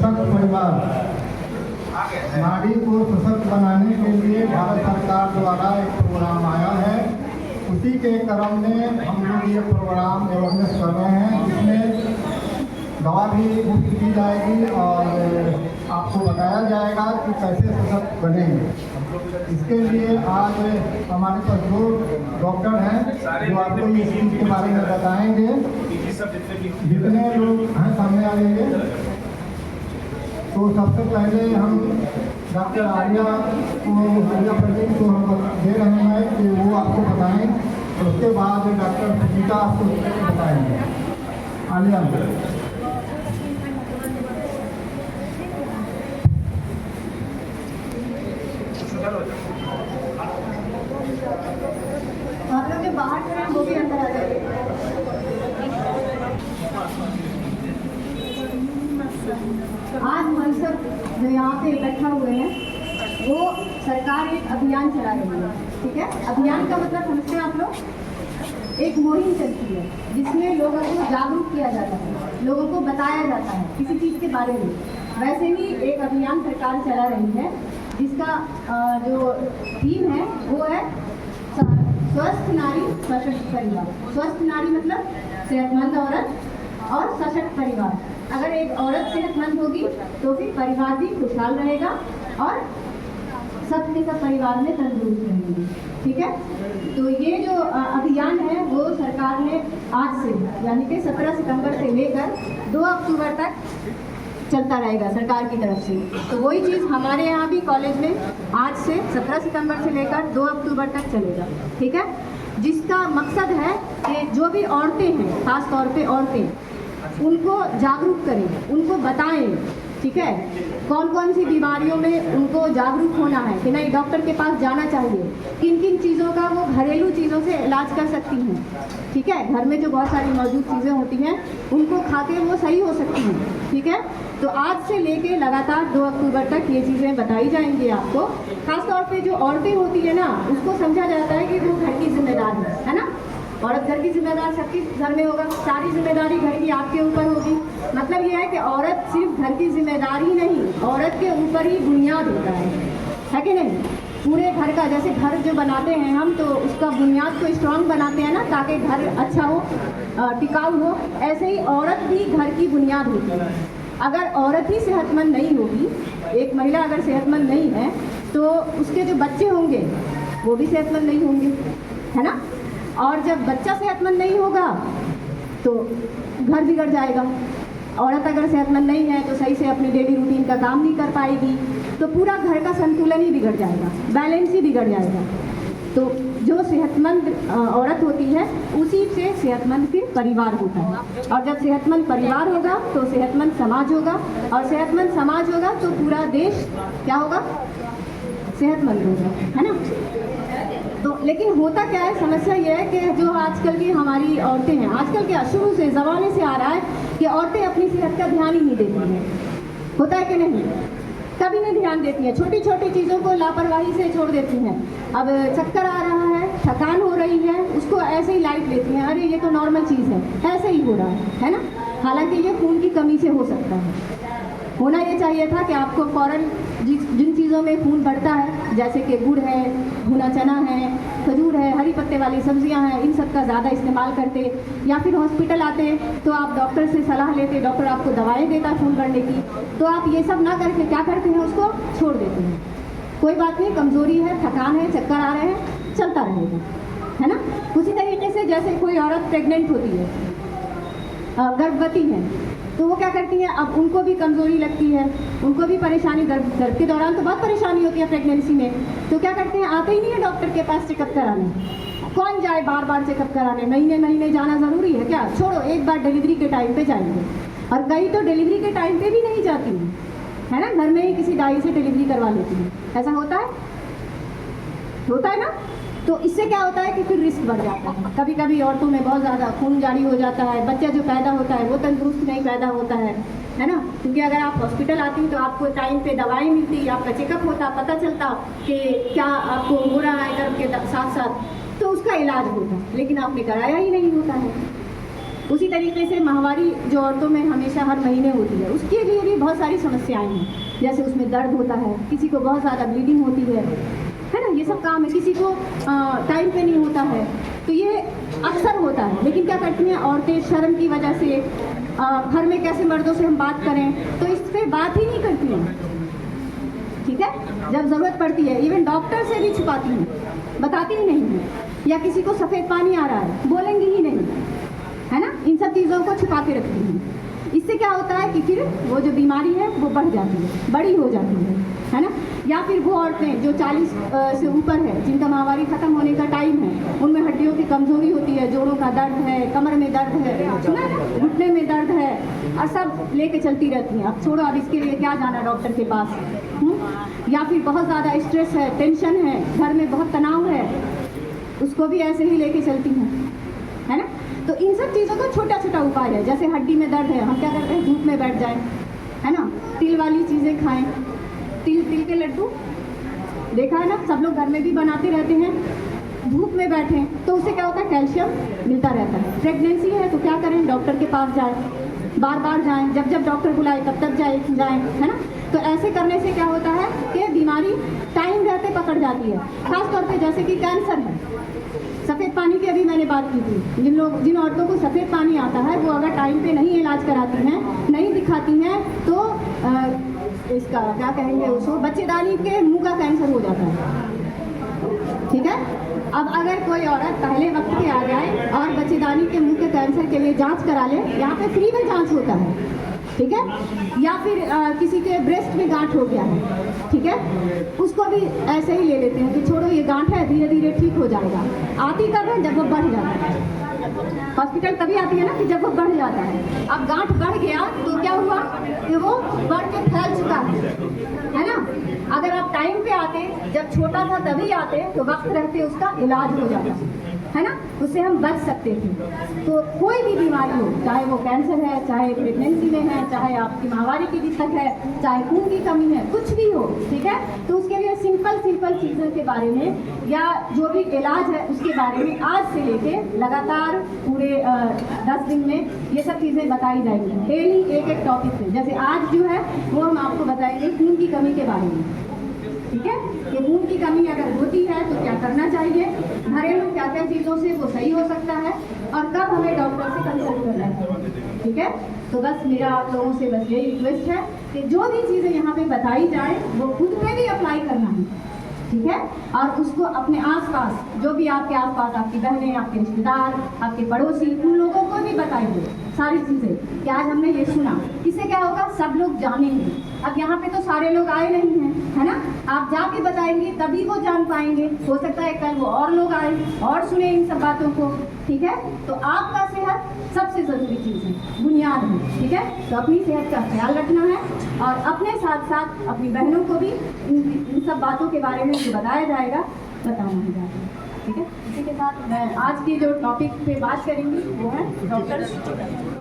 सशक्त परिवार नारी को सशक्त बनाने के लिए भारत सरकार द्वारा एक प्रोग्राम आया है। उसी के क्रम में हम लोग ये प्रोग्राम अवेयरनेस कर रहे हैं, जिसमें दवा भी मुफ्त की जाएगी और आपको बताया जाएगा कि कैसे सशक्त बनेंगे। इसके लिए आज हमारे पास 2 डॉक्टर हैं जो आपको इस चीज़ के बारे में बताएंगे। जितने लोग हैं सामने आएंगे। तो सबसे पहले हम डॉक्टर आर्या प्रदीप को हम दे रहे हैं कि वो आपको बताएं, और उसके बाद डॉक्टर सुनीता आपको बताएंगे। आलिया, आप लोग जो बाहर खड़े हैं वो भी अंदर आ जाइए। आज हम सब जो यहाँ पे इकट्ठा हुए हैं वो सरकार एक अभियान चला रही है, ठीक है। अभियान का मतलब समझते हैं आप लोग? एक मुहिम चलती है जिसमें लोगों को जागरूक किया जाता है, लोगों को बताया जाता है किसी चीज़ के बारे में। वैसे ही एक अभियान सरकार चला रही है जिसका जो थीम है वो है स्वस्थ नारी सशक्त परिवार। स्वस्थ नारी मतलब सेहतमंद औरत और सशक्त परिवार। अगर एक औरत सेहतमंद होगी तो फिर परिवार भी खुशहाल रहेगा और सब के सब परिवार में तंदुरुस्त रहेंगे, ठीक है। तो ये जो अभियान है वो सरकार ने आज से यानी कि 17 सितंबर से लेकर 2 अक्टूबर तक चलता रहेगा सरकार की तरफ से। तो वही चीज़ हमारे यहाँ भी कॉलेज में आज से 17 सितंबर से लेकर 2 अक्टूबर तक चलेगा, ठीक है। जिसका मकसद है कि जो भी औरतें हैं, खास तौर पे औरतें, उनको जागरूक करें, उनको बताएं, ठीक है, कौन कौन सी बीमारियों में उनको जागरूक होना है कि नहीं डॉक्टर के पास जाना चाहिए, किन किन चीज़ों का वो घरेलू चीज़ों से इलाज कर सकती हैं, ठीक है। घर में जो बहुत सारी मौजूद चीज़ें होती हैं उनको खा के वो सही हो सकती हैं, ठीक है। तो आज से लेके लगातार 2 अक्टूबर तक ये चीज़ें बताई जाएंगी आपको। खासतौर पे जो औरतें होती है ना, उसको समझा जाता है कि वो घर की जिम्मेदार है ना। औरत घर की जिम्मेदार सबके घर में होगा, सारी जिम्मेदारी घर की आपके ऊपर होगी। मतलब ये है कि औरत सिर्फ घर की जिम्मेदारी नहीं, औरत के ऊपर ही बुनियाद होता है कि नहीं। पूरे घर का, जैसे घर जो बनाते हैं हम, तो उसका बुनियाद को स्ट्रांग बनाते हैं ना, ताकि घर अच्छा हो, टिकाऊ हो। ऐसे ही औरत भी घर की बुनियाद होती है। अगर औरत ही सेहतमंद नहीं होगी, एक महिला अगर सेहतमंद नहीं है तो उसके जो बच्चे होंगे वो भी सेहतमंद नहीं होंगे, है ना। और जब बच्चा सेहतमंद नहीं होगा तो घर बिगड़ जाएगा। औरत अगर सेहतमंद नहीं है तो सही से अपने डेली रूटीन का काम नहीं कर पाएगी, तो पूरा घर का संतुलन ही बिगड़ जाएगा, बैलेंस ही बिगड़ जाएगा। तो जो सेहतमंद औरत होती है उसी से सेहतमंद फिर परिवार होता है, और जब सेहतमंद परिवार होगा तो सेहतमंद समाज होगा, और सेहतमंद समाज होगा तो पूरा देश क्या होगा? सेहतमंद होगा, है ना। तो लेकिन होता क्या है, समस्या ये है कि जो आजकल की हमारी औरतें हैं, आजकल के शुरू से ज़माने से आ रहा है कि औरतें अपनी सेहत का ध्यान ही नहीं देती हैं। होता है कि नहीं? कभी नहीं ध्यान देती हैं, छोटी छोटी चीज़ों को लापरवाही से छोड़ देती हैं। अब चक्कर आ रहा है, थकान हो रही है, उसको ऐसे ही लाइट लेती हैं, अरे ये तो नॉर्मल चीज़ है, ऐसे ही हो रहा है ना। हालांकि ये खून की कमी से हो सकता है। होना ये चाहिए था कि आपको फ़ौरन जिन चीज़ों में खून बढ़ता है, जैसे कि गुड़ है, भुना चना है, खजूर है, हरी पत्ते वाली सब्जियां हैं, इन सब का ज़्यादा इस्तेमाल करते, या फिर हॉस्पिटल आते तो आप डॉक्टर से सलाह लेते, डॉक्टर आपको दवाएं देता खून बढ़ने की, तो आप ये सब ना करके क्या करते हैं, उसको छोड़ देते हैं। कोई बात नहीं, कमज़ोरी है, थकान है, चक्कर आ रहे हैं, चलता रहेगा, है ना। उसी तरीके से जैसे कोई औरत प्रेग्नेंट होती है, गर्भवती है, तो वो क्या करती हैं, अब उनको भी कमज़ोरी लगती है, उनको भी परेशानी, गर्भ के दौरान तो बहुत परेशानी होती है प्रेगनेंसी में, तो क्या करते हैं, आते ही नहीं है डॉक्टर के पास चेकअप कराने। कौन जाए बार बार चेकअप कराने, महीने महीने जाना ज़रूरी है क्या? छोड़ो, एक बार डिलीवरी के टाइम पे जाएंगे। और कई तो डिलीवरी के टाइम पे भी नहीं जाती है ना, घर में ही किसी दाई से डिलीवरी करवा लेती है। ऐसा होता है ना। तो इससे क्या होता है कि फिर रिस्क बढ़ जाता है। कभी कभी औरतों में बहुत ज़्यादा खून जारी हो जाता है, बच्चा जो पैदा होता है वो तंदुरुस्त नहीं पैदा होता है ना। क्योंकि अगर आप हॉस्पिटल आती तो आपको टाइम पे दवाई मिलती, आपका चेकअप होता, पता चलता कि क्या आपको हो रहा है गर्भ के साथ साथ, तो उसका इलाज होता, लेकिन आपने कराया ही नहीं होता है उसी तरीके से माहवारी जो औरतों में हमेशा हर महीने होती है, उसके लिए भी बहुत सारी समस्याएं हैं। जैसे उसमें दर्द होता है, किसी को बहुत ज़्यादा ब्लीडिंग होती है ना, ये सब काम है। किसी को टाइम पे नहीं होता है, तो ये अक्सर होता है। लेकिन क्या करती हैं औरतें, शर्म की वजह से घर में कैसे मर्दों से हम बात करें, तो इस पर बात ही नहीं करती हैं। ठीक है, जब ज़रूरत पड़ती है इवन डॉक्टर से भी छुपाती हैं, बताती ही नहीं है। या किसी को सफ़ेद पानी आ रहा है, बोलेंगी ही नहीं, है ना। इन सब चीज़ों को छुपा के रखती हैं। इससे क्या होता है कि फिर वो जो बीमारी है वो बढ़ जाती है, बड़ी हो जाती है ना। या फिर वो औरतें जो 40 से ऊपर है, जिनका माहवारी ख़त्म होने का टाइम है, उनमें हड्डियों की कमज़ोरी होती है, जोड़ों का दर्द है, कमर में दर्द है, सुना है ना, घुटने में दर्द है, और सब लेके चलती रहती हैं। अब छोड़ो, अब इसके लिए क्या जाना डॉक्टर के पास। या फिर बहुत ज़्यादा स्ट्रेस है, टेंशन है, घर में बहुत तनाव है, उसको भी ऐसे ही लेके चलती हैं, है ना। तो इन सब चीज़ों का छोटा छोटा उपाय है। जैसे हड्डी में दर्द है, हम क्या करते हैं, धूप में बैठ जाएं, है ना, तिल वाली चीज़ें खाएं, तिल के लड्डू देखा है ना, सब लोग घर में भी बनाते रहते हैं। धूप में बैठें तो उससे क्या होता है, कैल्शियम मिलता रहता है। प्रेगनेंसी है तो क्या करें, डॉक्टर के पास जाएं, बार बार जाएं, जब जब डॉक्टर बुलाए तब तक जाएं, है ना। तो ऐसे करने से क्या होता है कि बीमारी टाइम रहते पकड़ जाती है। खास तौर पे जैसे कि कैंसर है, सफ़ेद पानी की अभी मैंने बात की थी। जिन औरतों को सफ़ेद पानी आता है, वो अगर टाइम पे नहीं इलाज कराती हैं, नहीं दिखाती हैं, तो इसका क्या कहेंगे, उसको बच्चेदानी के मुंह का कैंसर हो जाता है। ठीक है, अब अगर कोई औरत पहले वक्त पे आ जाए और बच्चेदानी के मुंह के कैंसर के लिए जांच करा ले, यहाँ पे फ्री में जांच होता है, ठीक है। या फिर किसी के ब्रेस्ट में गांठ हो गया है, ठीक है, उसको भी ऐसे ही ले लेते हैं कि छोड़ो ये गांठ है, धीरे धीरे ठीक हो जाएगा। आती कब है, जब वो बढ़ जाता है। हॉस्पिटल तभी आती है ना कि जब वो बढ़ जाता है। अब गांठ बढ़ गया तो क्या हुआ कि वो बढ़ के फैल चुका है ना। अगर आप टाइम पे आते, जब छोटा था तभी आते, तो वक्त रहते उसका इलाज हो जाता है ना, उससे हम बच सकते थे। तो कोई भी बीमारी हो, चाहे वो कैंसर है, चाहे प्रेगनेंसी में है, चाहे आपकी माहवारी की दिक्कत है, चाहे खून की कमी है, कुछ भी हो, ठीक है, तो उसके लिए सिंपल चीज़ों के बारे में या जो भी इलाज है उसके बारे में आज से लेके लगातार पूरे 10 दिन में ये सब चीज़ें बताई जाएंगी। डेली एक एक टॉपिक पे, जैसे आज जो है वो हम आपको बताएंगे खून की कमी के बारे में, ठीक है, कि खून की कमी अगर होती है तो क्या करना चाहिए, घरेलू क्या क्या चीज़ों से वो सही हो सकता है, और कब हमें डॉक्टर से कंसल्ट करना है। ठीक है, तो बस मेरा आप लोगों से बस यही रिक्वेस्ट है कि जो भी चीज़ें यहाँ पे बताई जाए वो खुद पे भी अप्लाई करना है, ठीक है, और उसको अपने आसपास, जो भी आपके आसपास, आपकी बहनें, आपके रिश्तेदार, आपके पड़ोसी, उन लोगों को भी बताइए सारी चीज़ें कि आज हमने ये सुना। इससे क्या होगा, सब लोग जानेंगे। अब यहाँ पे तो सारे लोग आए नहीं हैं, है ना, आप जाके बताएंगे तभी वो जान पाएंगे। हो सकता है कल वो और लोग आए और सुने इन सब बातों को, ठीक है। तो आपका सेहत सबसे ज़रूरी चीज़ है, बुनियाद है, ठीक है। तो अपनी सेहत का ख्याल रखना है और अपने साथ साथ अपनी बहनों को भी इन सब बातों के बारे में जो बताया जाएगा बताना ही जाएगा, ठीक है। इसी के साथ मैं आज की जो टॉपिक पे बात करेंगी वो है डॉक्टर